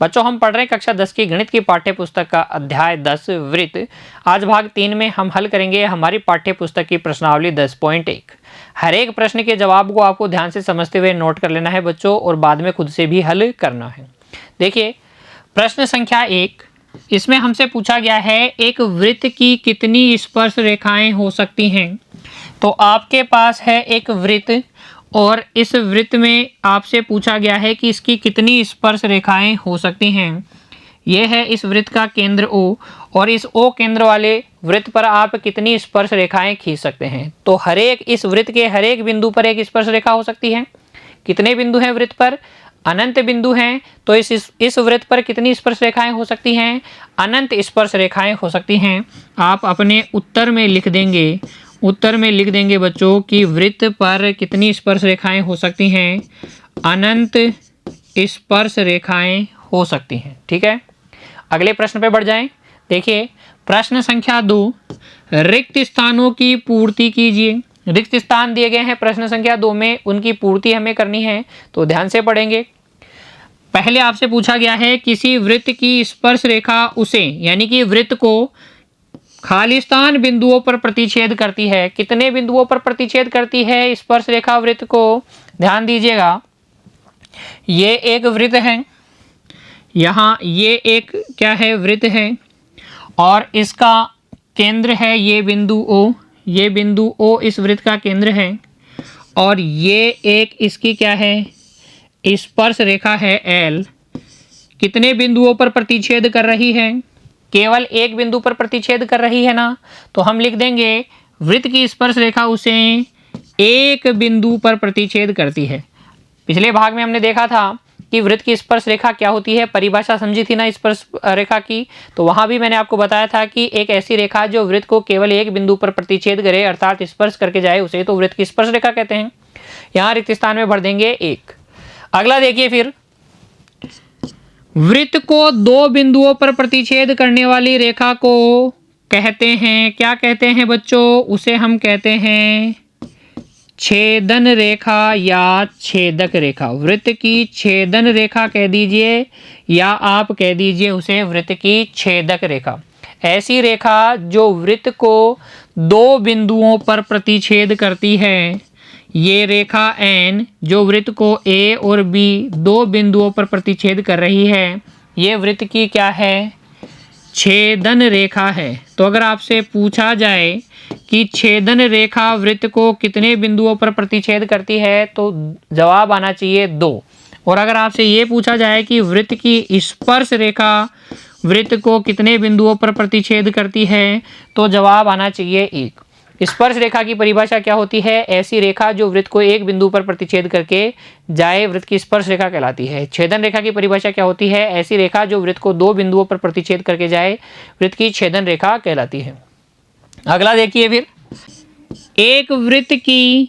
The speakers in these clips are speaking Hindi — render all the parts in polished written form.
बच्चों हम पढ़ रहे हैं कक्षा 10 की गणित की पाठ्य पुस्तक का अध्याय 10 वृत्त। आज भाग 3 में हम हल करेंगे हमारी पाठ्य पुस्तक की प्रश्नावली 10.1। हर एक प्रश्न के जवाब को आपको ध्यान से समझते हुए नोट कर लेना है बच्चों, और बाद में खुद से भी हल करना है। देखिए प्रश्न संख्या 1, इसमें हमसे पूछा गया है एक वृत्त की कितनी स्पर्श रेखाएं हो सकती हैं। तो आपके पास है एक वृत्त और इस वृत्त में आपसे पूछा गया है कि इसकी कितनी स्पर्श रेखाएं हो सकती हैं। यह है इस वृत्त का केंद्र O, और इस O केंद्र वाले वृत्त पर आप कितनी स्पर्श रेखाएं खींच सकते हैं। तो हर एक इस वृत्त के हर एक बिंदु पर एक स्पर्श रेखा हो सकती है। कितने बिंदु हैं वृत्त पर? अनंत बिंदु हैं। तो इस वृत्त पर कितनी स्पर्श रेखाएं हो सकती हैं? अनंत स्पर्श रेखाएं हो सकती हैं। आप अपने उत्तर में लिख देंगे, उत्तर में लिख देंगे बच्चों कि वृत्त पर कितनी स्पर्श रेखाएं हो सकती हैं? अनंत स्पर्श रेखाएं हो सकती हैं। ठीक है, अगले प्रश्न पे बढ़ जाएं। देखिए प्रश्न संख्या 2, रिक्त स्थानों की पूर्ति कीजिए। रिक्त स्थान दिए गए हैं प्रश्न संख्या 2 में, उनकी पूर्ति हमें करनी है, तो ध्यान से पढ़ेंगे। पहले आपसे पूछा गया है किसी वृत्त की स्पर्श रेखा उसे, यानी कि वृत्त को खालिस्तान बिंदुओं पर प्रतिच्छेद करती है। कितने बिंदुओं पर प्रतिच्छेद करती है स्पर्श रेखा वृत्त को? ध्यान दीजिएगा, ये एक वृत्त है, यहाँ ये एक क्या है वृत्त है, और इसका केंद्र है ये बिंदु O। ये बिंदु O इस वृत्त का केंद्र है, और ये एक इसकी क्या है स्पर्श रेखा है L। कितने बिंदुओं पर प्रतिच्छेद कर रही है? केवल एक बिंदु पर प्रतिच्छेद कर रही है ना, तो हम लिख देंगे वृत्त की स्पर्श रेखा उसे एक बिंदु पर प्रतिच्छेद करती है। पिछले भाग में हमने देखा था कि वृत्त की स्पर्श रेखा क्या होती है, परिभाषा समझी थी ना स्पर्श रेखा की। तो वहां भी मैंने आपको बताया था कि एक ऐसी रेखा जो वृत्त को केवल एक बिंदु पर प्रतिच्छेद करे, अर्थात स्पर्श करके जाए, उसे तो वृत्त की स्पर्श रेखा कहते हैं। यहाँ रिक्त स्थान में भर देंगे 1। अगला देखिए फिर, वृत्त को दो बिंदुओं पर प्रतिच्छेद करने वाली रेखा को कहते हैं, क्या कहते हैं बच्चों? उसे हम कहते हैं छेदन रेखा या छेदक रेखा। वृत्त की छेदन रेखा कह दीजिए, या आप कह दीजिए उसे वृत्त की छेदक रेखा। ऐसी रेखा जो वृत्त को दो बिंदुओं पर प्रतिच्छेद करती है। ये रेखा N जो वृत्त को A और B दो बिंदुओं पर प्रतिच्छेद कर रही है, ये वृत्त की क्या है? छेदन रेखा है। तो अगर आपसे पूछा जाए कि छेदन रेखा वृत्त को कितने बिंदुओं पर प्रतिच्छेद करती है, तो जवाब आना चाहिए 2। और अगर आपसे ये पूछा जाए कि वृत्त की स्पर्श रेखा वृत्त को कितने बिंदुओं पर प्रतिच्छेद करती है, तो जवाब आना चाहिए 1। स्पर्श रेखा की परिभाषा क्या होती है? ऐसी रेखा जो वृत्त को एक बिंदु पर प्रतिच्छेद करके जाए, वृत्त की स्पर्श रेखा कहलाती है। छेदन रेखा की परिभाषा क्या होती है? ऐसी रेखा जो वृत्त को दो बिंदुओं पर प्रतिच्छेद करके जाए, वृत्त की छेदन रेखा कहलाती है। अगला देखिए फिर, एक वृत्त की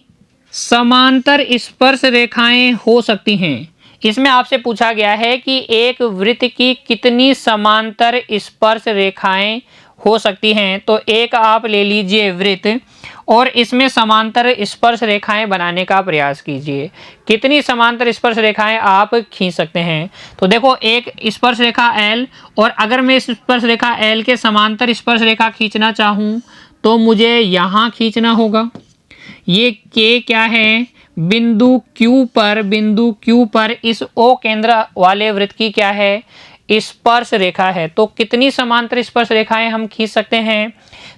समांतर स्पर्श रेखाएं हो सकती हैं। इसमें आपसे पूछा गया है कि एक वृत्त की कितनी समांतर स्पर्श रेखाएं हो सकती हैं। तो एक आप ले लीजिए वृत्त, और इसमें समांतर स्पर्श रेखाएं बनाने का प्रयास कीजिए। कितनी समांतर स्पर्श रेखाएं आप खींच सकते हैं? तो देखो एक स्पर्श रेखा L, और अगर मैं इस स्पर्श रेखा L के समांतर स्पर्श रेखा खींचना चाहूँ तो मुझे यहाँ खींचना होगा। ये K क्या है? बिंदु Q पर इस O केंद्र वाले वृत्त की क्या है? स्पर्श रेखा है। तो कितनी समांतर स्पर्श रेखाएं हम खींच सकते हैं?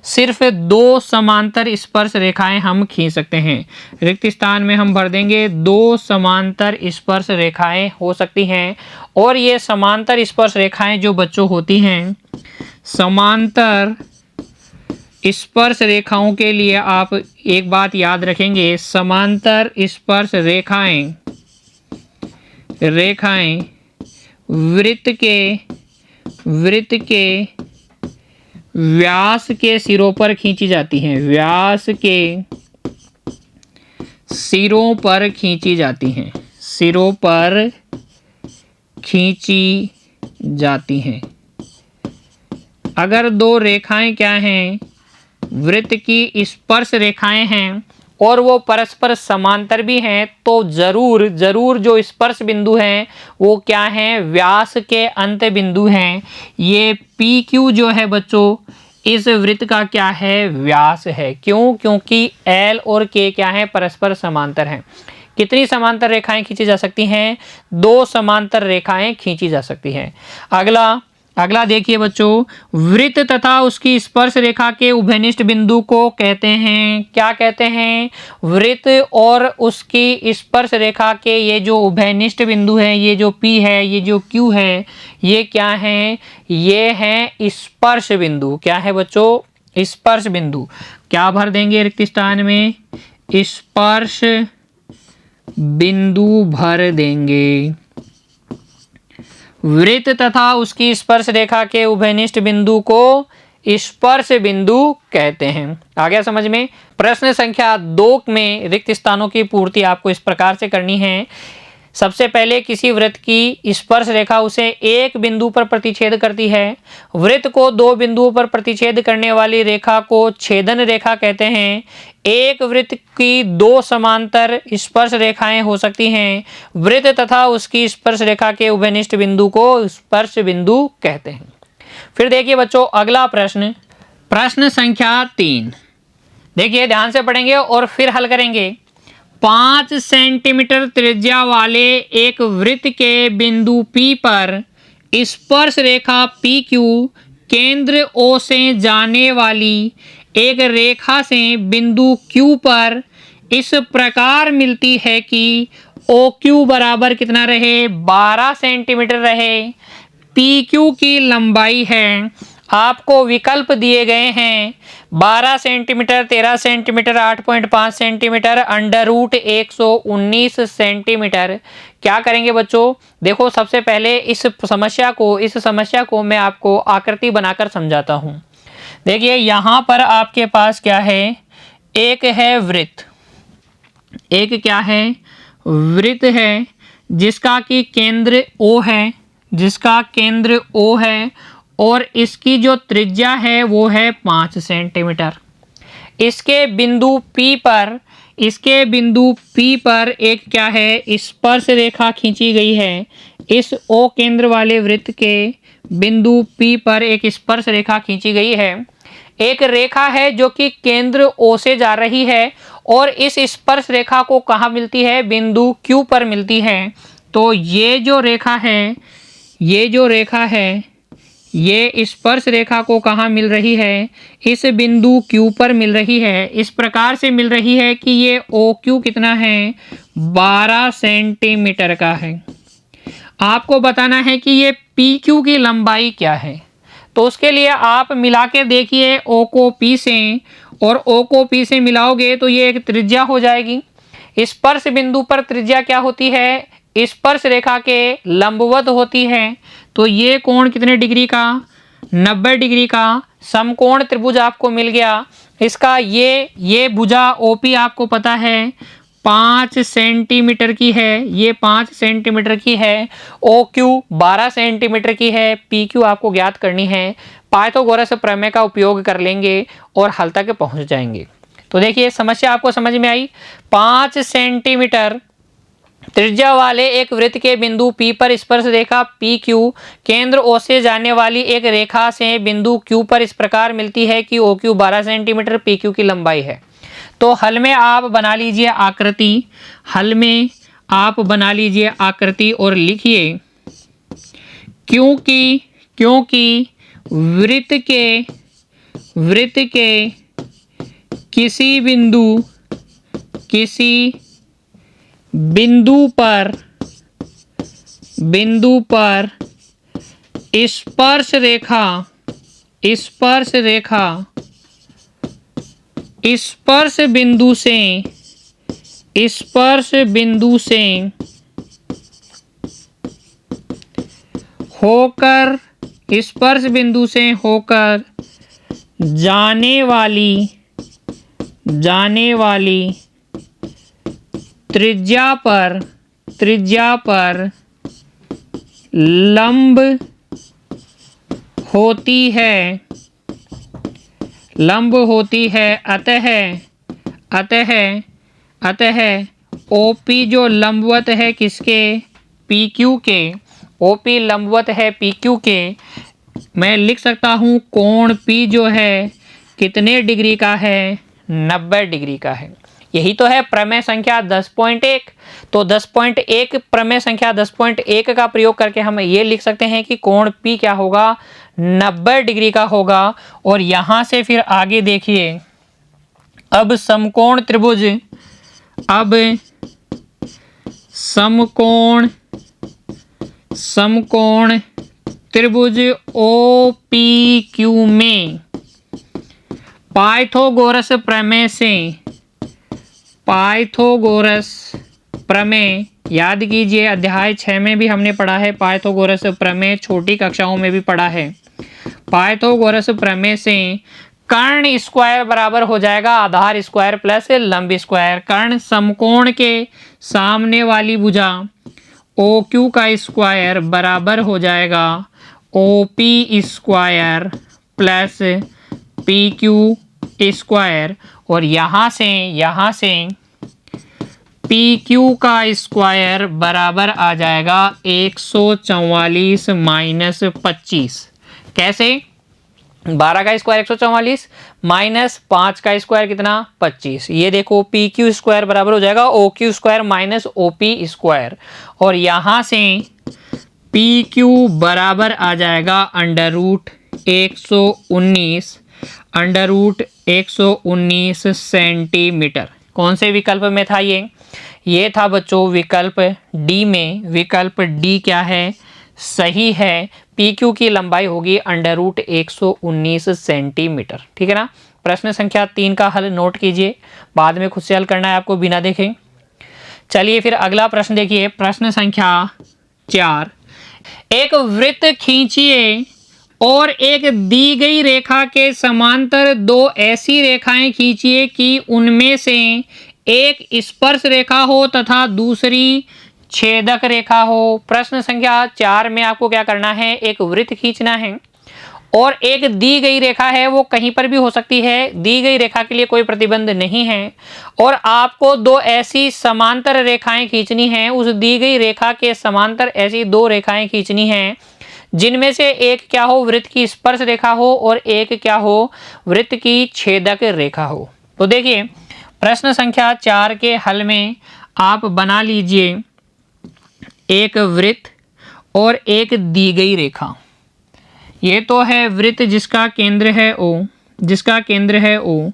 सिर्फ 2 समांतर स्पर्श रेखाएं हम खींच सकते हैं। रिक्त स्थान में हम भर देंगे 2 समांतर स्पर्श रेखाएं हो सकती हैं। और ये समांतर स्पर्श रेखाएं जो बच्चों होती हैं, समांतर स्पर्श रेखाओं के लिए आप एक बात याद रखेंगे, समांतर स्पर्श रेखाएं वृत्त के व्यास के सिरों पर खींची जाती हैं। व्यास के सिरों पर खींची जाती हैं। सिरों पर खींची जाती हैं। अगर दो रेखाएं क्या हैं? वृत्त की स्पर्श रेखाएं हैं, और वो परस्पर समांतर भी हैं तो जरूर जरूर जो स्पर्श बिंदु हैं वो क्या हैं, व्यास के अंत बिंदु हैं। ये पी क्यू जो है बच्चों इस वृत्त का क्या है, व्यास है। क्यों? क्योंकि एल और के क्या है, परस्पर समांतर हैं। कितनी समांतर रेखाएं खींची जा सकती हैं, 2 समांतर रेखाएं खींची जा सकती हैं। अगला देखिए बच्चों, वृत्त तथा उसकी स्पर्श रेखा के उभयनिष्ठ बिंदु को कहते हैं, क्या कहते हैं, वृत्त और उसकी स्पर्श रेखा के ये जो उभयनिष्ठ बिंदु है, ये जो P है, ये जो Q है, ये क्या है, ये है स्पर्श बिंदु। क्या है बच्चों, स्पर्श बिंदु। क्या भर देंगे रिक्त स्थान में, स्पर्श बिंदु भर देंगे। वृत्त तथा उसकी स्पर्श रेखा के उभयनिष्ठ बिंदु को स्पर्श बिंदु कहते हैं। आ गया समझ में। प्रश्न संख्या 2 में रिक्त स्थानों की पूर्ति आपको इस प्रकार से करनी है। सबसे पहले किसी वृत्त की स्पर्श रेखा उसे एक बिंदु पर प्रतिच्छेद करती है। वृत्त को 2 बिंदुओं पर प्रतिच्छेद करने वाली रेखा को छेदन रेखा कहते हैं। एक वृत्त की 2 समांतर स्पर्श रेखाएं हो सकती हैं। वृत्त तथा उसकी स्पर्श रेखा के उभयनिष्ठ बिंदु को स्पर्श बिंदु कहते हैं। फिर देखिए बच्चों अगला प्रश्न, प्रश्न संख्या 3। देखिए ध्यान से पढ़ेंगे और फिर हल करेंगे। 5 सेंटीमीटर त्रिज्या वाले एक वृत्त के बिंदु P पर स्पर्श रेखा PQ केंद्र O से जाने वाली एक रेखा से बिंदु Q पर इस प्रकार मिलती है कि OQ बराबर कितना रहे, 12 सेंटीमीटर रहे। PQ की लंबाई है, आपको विकल्प दिए गए हैं 12 सेंटीमीटर, 13 सेंटीमीटर, 8.5 सेंटीमीटर, √119 सेंटीमीटर। क्या करेंगे बच्चों, देखो सबसे पहले इस समस्या को मैं आपको आकृति बनाकर समझाता हूं। देखिए यहाँ पर आपके पास क्या है, एक है वृत्त, एक क्या है, वृत्त है जिसका कि केंद्र O है, जिसका केंद्र O है और इसकी जो त्रिज्या है वो है 5 सेंटीमीटर। इसके बिंदु P पर एक क्या है, स्पर्श रेखा खींची गई है। इस O केंद्र वाले वृत्त के बिंदु P पर एक स्पर्श रेखा खींची गई है। एक रेखा है जो कि केंद्र O से जा रही है और इस स्पर्श रेखा को कहाँ मिलती है, बिंदु Q पर मिलती है। तो ये जो रेखा है ये स्पर्श रेखा को कहाँ मिल रही है, इस बिंदु Q पर मिल रही है। इस प्रकार से मिल रही है कि ये OQ कितना है, 12 सेंटीमीटर का है। आपको बताना है कि ये PQ की लंबाई क्या है। तो उसके लिए आप मिला के देखिए O को P से और O को P से मिलाओगे तो ये एक त्रिज्या हो जाएगी। स्पर्श बिंदु पर त्रिज्या क्या होती है, स्पर्श रेखा के लंबवत होती है। तो ये कोण कितने डिग्री का, 90 डिग्री का समकोण त्रिभुज आपको मिल गया। इसका ये भुजा OP आपको पता है 5 सेंटीमीटर की है, ये 5 सेंटीमीटर की है। OQ 12 सेंटीमीटर की है। PQ आपको ज्ञात करनी है। पाइथागोरस प्रमेय का उपयोग कर लेंगे और हल तक पहुंच जाएंगे। तो देखिए समस्या आपको समझ में आई। 5 सेंटीमीटर त्रिज्या वाले एक वृत्त के बिंदु P पर स्पर्श रेखा PQ केंद्र O से जाने वाली एक रेखा से बिंदु Q पर इस प्रकार मिलती है कि OQ 12 सेंटीमीटर PQ की लंबाई है। तो हल में आप बना लीजिए आकृति, और लिखिए क्योंकि वृत्त के किसी बिंदु पर स्पर्श बिंदु से होकर जाने वाली त्रिज्या पर लंब होती है। अतः अतः OP जो लंबवत है किसके, PQ के, OP लंबवत है PQ के, मैं लिख सकता हूं कोण P जो है कितने डिग्री का है, 90 डिग्री का है। यही तो है प्रमेय संख्या 10.1। तो 10.1 प्रमेय संख्या 10.1 का प्रयोग करके हम ये लिख सकते हैं कि कोण P क्या होगा, 90 डिग्री का होगा। और यहां से फिर आगे देखिए, अब समकोण त्रिभुज, अब समकोण त्रिभुज OPQ में पाइथागोरस प्रमेय से, पाइथागोरस प्रमेय याद कीजिए, अध्याय 6 में भी हमने पढ़ा है पाइथागोरस प्रमेय, छोटी कक्षाओं में भी पढ़ा है। पाइथागोरस प्रमेय से कर्ण स्क्वायर बराबर हो जाएगा आधार स्क्वायर प्लस लंब स्क्वायर। कर्ण समकोण के सामने वाली भुजा OQ का स्क्वायर बराबर हो जाएगा OP square plus PQ square. और यहाँ से PQ का स्क्वायर बराबर आ जाएगा 144 माइनस 25। कैसे, 12 का स्क्वायर 144 माइनस 5 का स्क्वायर कितना, 25। ये देखो PQ स्क्वायर बराबर हो जाएगा OQ square minus OP square. और यहाँ से PQ बराबर आ जाएगा अंडर रूट 119 सेंटीमीटर। कौन से विकल्प में था ये था बच्चों विकल्प डी में। विकल्प डी क्या है, सही है। PQ की लंबाई होगी अंडर रूट 119 सेंटीमीटर। ठीक है ना। प्रश्न संख्या 3 का हल नोट कीजिए, बाद में खुद से हल करना है आपको बिना देखे। चलिए फिर अगला प्रश्न देखिए, प्रश्न संख्या 4। एक वृत्त खींचिए और एक दी गई रेखा के समांतर दो ऐसी रेखाएं खींचिए कि उनमें से एक स्पर्श रेखा हो तथा दूसरी छेदक रेखा हो। प्रश्न संख्या 4 में आपको क्या करना है, एक वृत्त खींचना है और एक दी गई रेखा है, वो कहीं पर भी हो सकती है, दी गई रेखा के लिए कोई प्रतिबंध नहीं है। और आपको दो ऐसी समांतर रेखाएं खींचनी हैं, उस दी गई रेखा के समांतर ऐसी दो रेखाएं खींचनी हैं जिनमें से एक क्या हो, वृत्त की स्पर्श रेखा हो और एक क्या हो, वृत्त की छेदक रेखा हो। तो देखिए प्रश्न संख्या 4 के हल में आप बना लीजिए एक वृत्त और एक दी गई रेखा। ये तो है वृत्त जिसका केंद्र है O,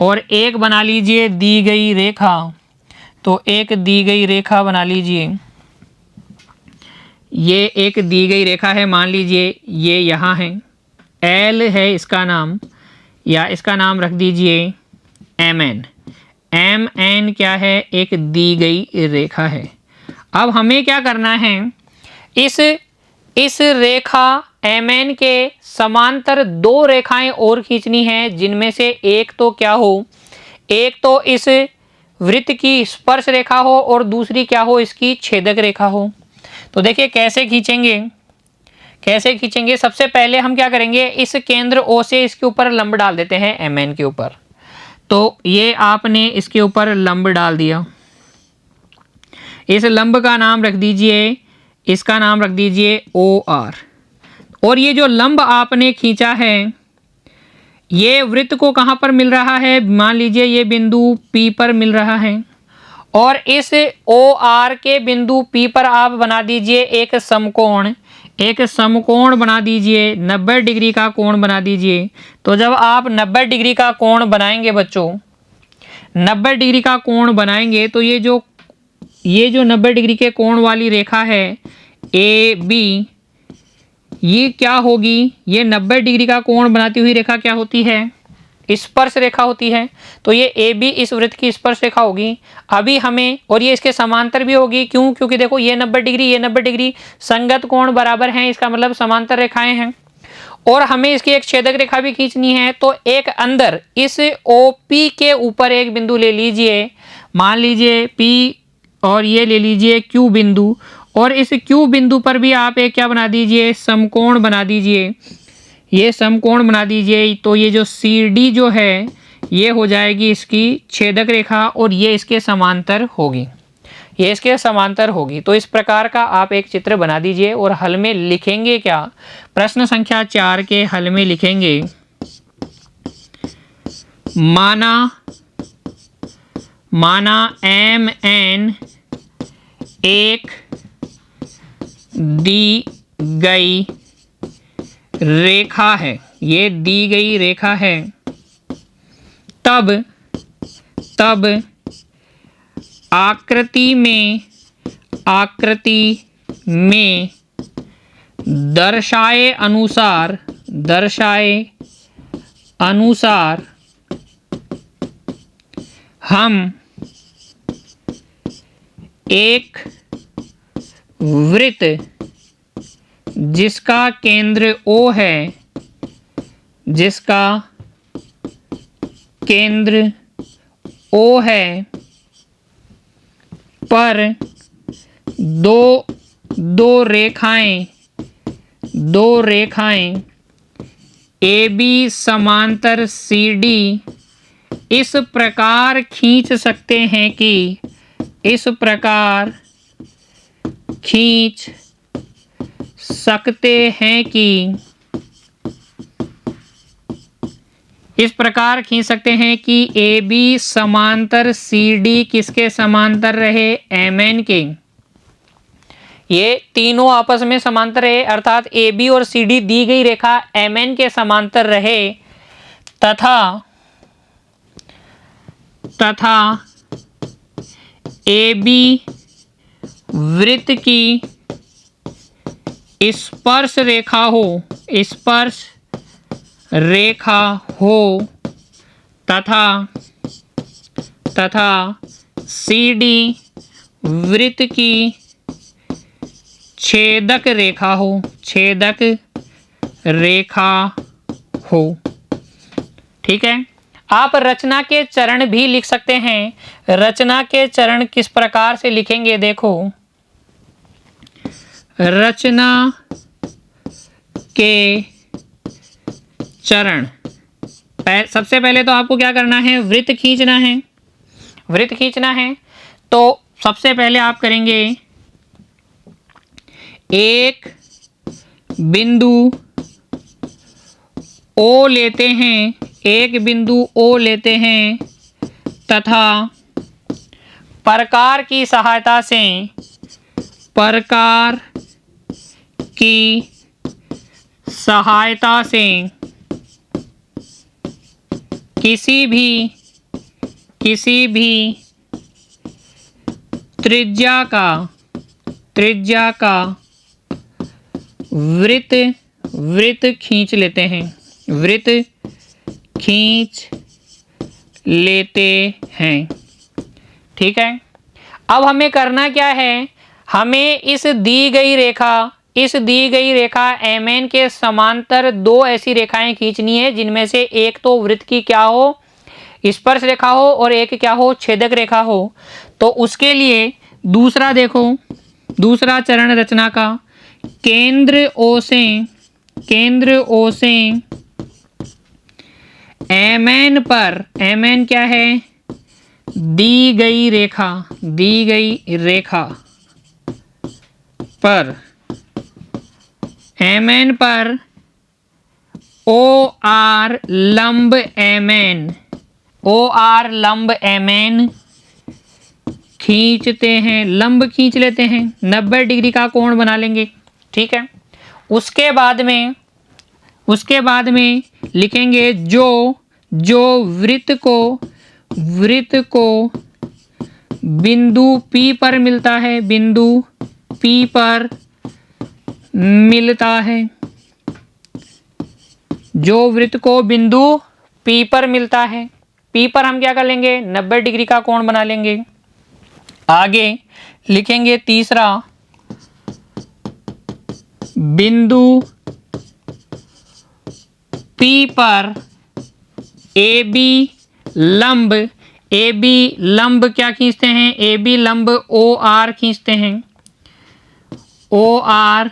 और एक बना लीजिए दी गई रेखा। तो एक दी गई रेखा बना लीजिए, ये एक दी गई रेखा है, मान लीजिए ये यहाँ है, L है इसका नाम, या इसका नाम रख दीजिए MN। MN क्या है, एक दी गई रेखा है। अब हमें क्या करना है, इस रेखा MN के समांतर दो रेखाएं और खींचनी है, जिनमें से एक तो क्या हो, एक तो इस वृत्त की स्पर्श रेखा हो और दूसरी क्या हो, इसकी छेदक रेखा हो। तो देखिए कैसे खींचेंगे। सबसे पहले हम क्या करेंगे, इस केंद्र O से इसके ऊपर लंब डाल देते हैं MN के ऊपर। तो ये आपने इसके ऊपर लंब डाल दिया, इस लंब का नाम रख दीजिए, इसका नाम रख दीजिए OR। और ये जो लंब आपने खींचा है, ये वृत्त को कहाँ पर मिल रहा है, मान लीजिए ये बिंदु P पर मिल रहा है। और इस OR के बिंदु P पर आप बना दीजिए एक समकोण बना दीजिए, 90 डिग्री का कोण बना दीजिए। तो जब आप 90 डिग्री का कोण बनाएंगे बच्चों, 90 डिग्री का कोण बनाएंगे तो ये जो 90 डिग्री के कोण वाली रेखा है AB, ये क्या होगी, ये 90 डिग्री का कोण बनाती हुई रेखा क्या होती है, स्पर्श रेखा होती है। तो ये AB इस वृत्त की स्पर्श रेखा होगी। अभी हमें, और ये इसके समांतर भी होगी, क्यों, क्योंकि देखो ये 90 डिग्री, ये 90 डिग्री संगत कोण बराबर हैं, इसका मतलब समांतर रेखाएं हैं। और हमें इसकी एक छेदक रेखा भी खींचनी है। तो एक अंदर इस OP के ऊपर एक बिंदु ले लीजिए, मान लीजिए P, और ये ले लीजिए Q बिंदु, और इस Q बिंदु पर भी आप एक क्या बना दीजिए, समकोण बना दीजिए। ये समकोण बना दीजिए। तो ये जो CD जो है, ये हो जाएगी इसकी छेदक रेखा और ये इसके समांतर होगी, ये इसके समांतर होगी। तो इस प्रकार का आप एक चित्र बना दीजिए और हल में लिखेंगे क्या, प्रश्न संख्या 4 के हल में लिखेंगे माना MN एक दी गई रेखा है, ये दी गई रेखा है, तब आकृति में दर्शाए अनुसार हम एक वृत्त जिसका केंद्र O है, जिसका केंद्र O है, पर दो रेखाएं AB समांतर CD इस प्रकार खींच सकते हैं कि AB समांतर CD किसके समांतर रहे, MN के। ये तीनों आपस में समांतर है, अर्थात AB और CD दी गई रेखा MN के समांतर रहे तथा AB वृत्त की स्पर्श रेखा हो तथा CD वृत्त की छेदक रेखा हो। ठीक है, आप रचना के चरण भी लिख सकते हैं। रचना के चरण किस प्रकार से लिखेंगे, देखो, रचना के चरण, सबसे पहले तो आपको क्या करना है, वृत्त खींचना है। तो सबसे पहले आप करेंगे, एक बिंदु O लेते हैं, तथा प्रकार की सहायता से किसी भी त्रिज्या का वृत्त खींच लेते हैं। ठीक है, अब हमें करना क्या है, हमें इस दी गई रेखा MN के समांतर दो ऐसी रेखाएं खींचनी है जिनमें से एक तो वृत्त की क्या हो, स्पर्श रेखा हो, और एक क्या हो, छेदक रेखा हो। तो उसके लिए दूसरा चरण रचना का, केंद्र O से MN पर, MN क्या है, दी गई रेखा पर, MN पर OR लंब MN खींचते हैं, लंब खींच लेते हैं, 90 डिग्री का कोण बना लेंगे। ठीक है, उसके बाद में लिखेंगे जो वृत्त को बिंदु P पर मिलता है, जो वृत्त को बिंदु P पर मिलता है, P पर हम क्या कर लेंगे, 90 डिग्री का कोण बना लेंगे। आगे लिखेंगे तीसरा, बिंदु P पर AB लंब क्या खींचते हैं, AB लंब OR खींचते हैं, OR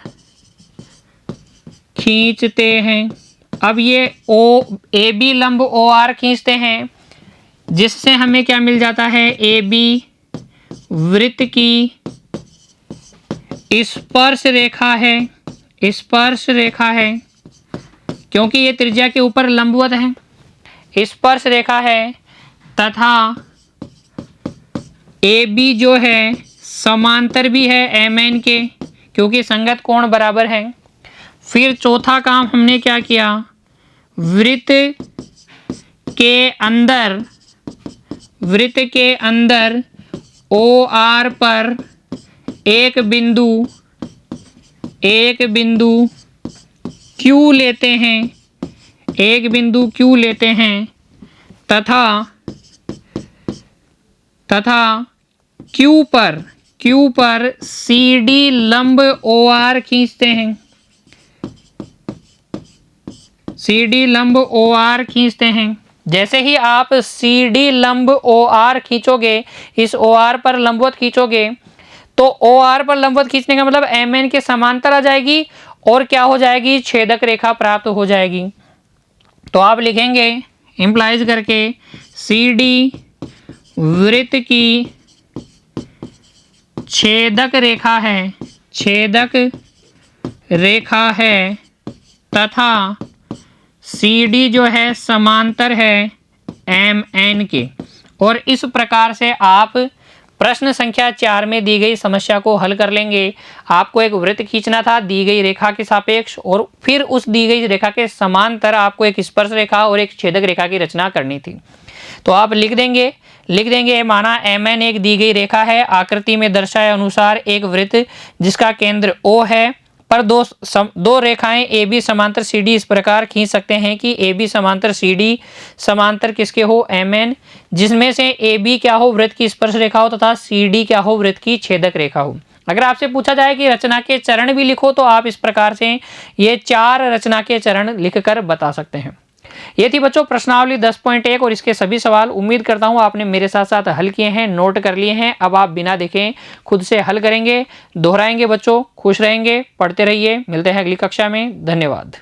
खींचते हैं। अब ये AB लंब OR खींचते हैं, जिससे हमें क्या मिल जाता है, ए बी वृत्त की स्पर्श रेखा है, स्पर्श रेखा है, क्योंकि ये त्रिज्या के ऊपर लंबवत है, स्पर्श रेखा है, तथा ए बी जो है समांतर भी है एम एन के, क्योंकि संगत कोण बराबर है। फिर चौथा काम हमने क्या किया, वृत्त के अंदर ओ आर पर एक बिंदु क्यू लेते हैं, एक बिंदु क्यू लेते हैं, तथा क्यू पर सी डी लंब ओ आर खींचते हैं, सी डी लंब ओ आर खींचते हैं। जैसे ही आप सी डी लंब ओ आर खींचोगे, इस ओ आर पर लंबवत खींचोगे, तो ओ आर पर लंबवत खींचने का मतलब एम एन के समांतर आ जाएगी और क्या हो जाएगी, छेदक रेखा प्राप्त हो जाएगी। तो आप लिखेंगे इंप्लाइज करके, सी डी वृत्त की छेदक रेखा है, तथा सी डी जो है समांतर है एम एन के। और इस प्रकार से आप प्रश्न संख्या 4 में दी गई समस्या को हल कर लेंगे। आपको एक वृत्त खींचना था दी गई रेखा के सापेक्ष, और फिर उस दी गई रेखा के समांतर आपको एक स्पर्श रेखा और एक छेदक रेखा की रचना करनी थी। तो आप लिख देंगे माना एम एन एक दी गई रेखा है, आकृति में दर्शाए अनुसार एक वृत्त जिसका केंद्र O है, पर दो रेखाएं ए बी समांतर सी डी इस प्रकार खींच सकते हैं कि ए बी समांतर सी डी समांतर किसके हो, एम एन, जिसमें से ए बी क्या हो, वृत्त की स्पर्श रेखा हो, तथा सी डी क्या हो, वृत्त की छेदक रेखा हो। अगर आपसे पूछा जाए कि रचना के चरण भी लिखो, तो आप इस प्रकार से ये 4 रचना के चरण लिखकर बता सकते हैं। ये थी बच्चों प्रश्नावली 10.1 और इसके सभी सवाल। उम्मीद करता हूं आपने मेरे साथ साथ हल किए हैं, नोट कर लिए हैं। अब आप बिना देखे खुद से हल करेंगे, दोहराएंगे बच्चों। खुश रहेंगे, पढ़ते रहिए। मिलते हैं अगली कक्षा में। धन्यवाद।